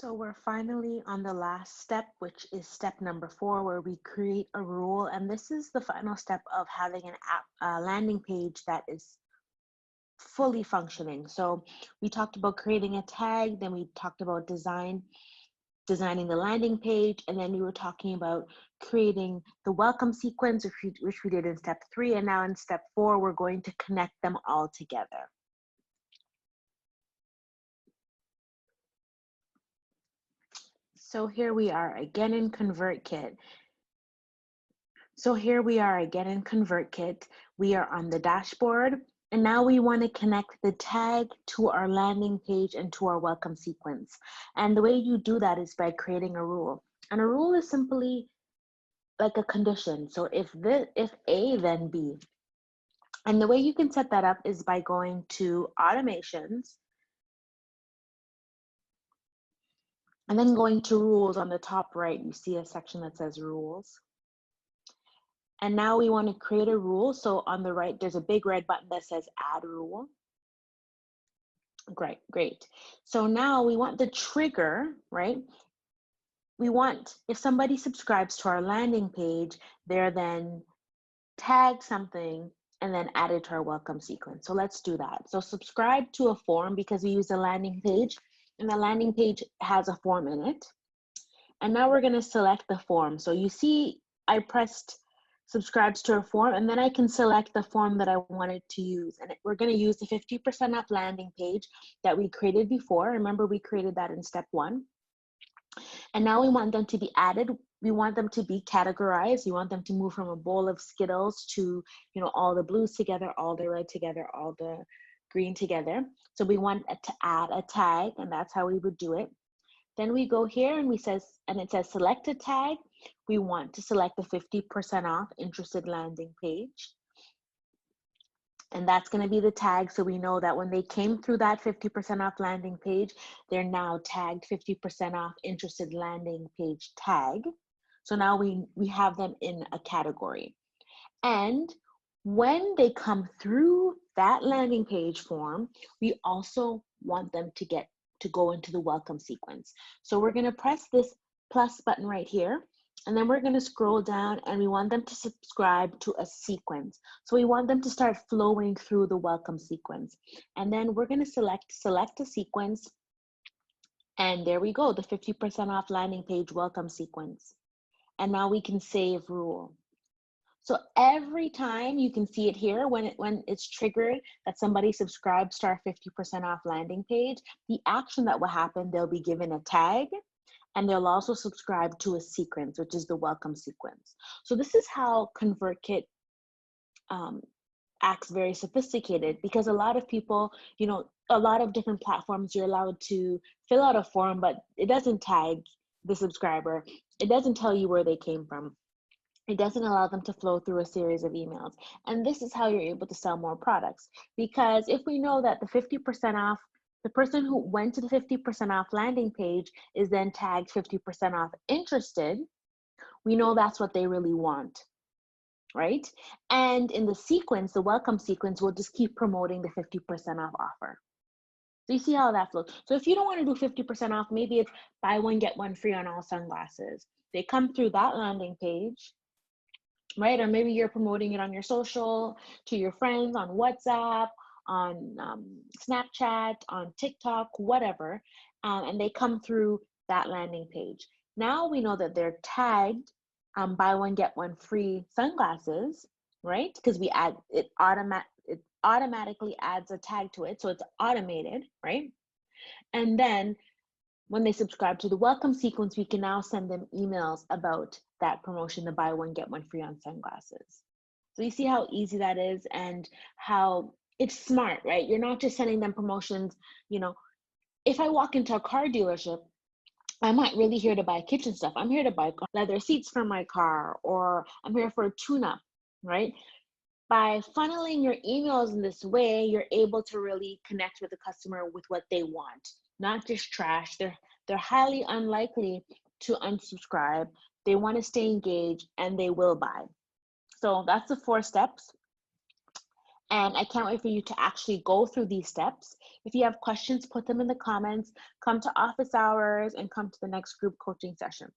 So we're finally on the last step, which is step number 4, where we create a rule. And this is the final step of having an app landing page that is fully functioning. So we talked about creating a tag, then we talked about designing the landing page, and then we were talking about creating the welcome sequence, which we did in step 3. And now in step 4, we're going to connect them all together. So here we are again in ConvertKit. We are on the dashboard, and now we want to connect the tag to our landing page and to our welcome sequence. And the way you do that is by creating a rule. And a rule is simply like a condition. So if A, then B. And the way you can set that up is by going to automations, and then going to rules. On the top right, you see a section that says rules. And now we want to create a rule. So on the right, there's a big red button that says add rule. Great. So now we want the trigger, right? We want, if somebody subscribes to our landing page, they're then tagged something and then added to our welcome sequence. So let's do that. So subscribe to a form, because we use a landing page, and the landing page has a form in it. And now we're going to select the form. So you see I pressed subscribes to a form, and then I can select the form that I wanted to use. And we're going to use the 50% off landing page that we created before. Remember, we created that in step 1. And now we want them to be added. We want them to be categorized. We want them to move from a bowl of Skittles to, all the blues together, all the red together, all the green together. So we want to add a tag, and that's how we would do it. Then we go here and it says select a tag. We want to select the 50% off interested landing page. And that's going to be the tag. So we know that when they came through that 50% off landing page, they're now tagged 50% off interested landing page tag. So now we have them in a category. And when they come through that landing page form, we also want them to go into the welcome sequence. So we're going to press this plus button right here, and then we're going to scroll down, and we want them to subscribe to a sequence. So we want them to start flowing through the welcome sequence. And then we're going to select a sequence, and there we go, the 50% off landing page welcome sequence. And now we can save rule. So every time, you can see it here, when it's triggered that somebody subscribes to our 50% off landing page, the action that will happen, they'll be given a tag, and they'll also subscribe to a sequence, which is the welcome sequence. So this is how ConvertKit acts very sophisticated, because a lot of people, a lot of different platforms, you're allowed to fill out a form, but it doesn't tag the subscriber. It doesn't tell you where they came from. It doesn't allow them to flow through a series of emails. And this is how you're able to sell more products. Because if we know that the 50% off, the person who went to the 50% off landing page is then tagged 50% off interested, we know that's what they really want, right? And in the sequence, the welcome sequence, we'll just keep promoting the 50% off offer. So you see how that flows. So if you don't want to do 50% off, maybe it's buy one, get one free on all sunglasses. They come through that landing page, right? Or maybe you're promoting it on your social, to your friends, on WhatsApp, on Snapchat, on TikTok, whatever, and they come through that landing page. Now we know that they're tagged buy one, get one free sunglasses, right? Because we add it automatically adds a tag to it, so it's automated, right? And then when they subscribe to the welcome sequence, we can now send them emails about that promotion, the buy one, get one free on sunglasses. So you see how easy that is and how it's smart, right? You're not just sending them promotions. If I walk into a car dealership, I'm not really here to buy kitchen stuff. I'm here to buy leather seats for my car, or I'm here for a tune-up, right? By funneling your emails in this way, you're able to really connect with the customer with what they want, not just trash. They're highly unlikely to unsubscribe. They want to stay engaged, and they will buy. So that's the 4 steps. And I can't wait for you to actually go through these steps. If you have questions, put them in the comments, come to office hours, and come to the next group coaching session.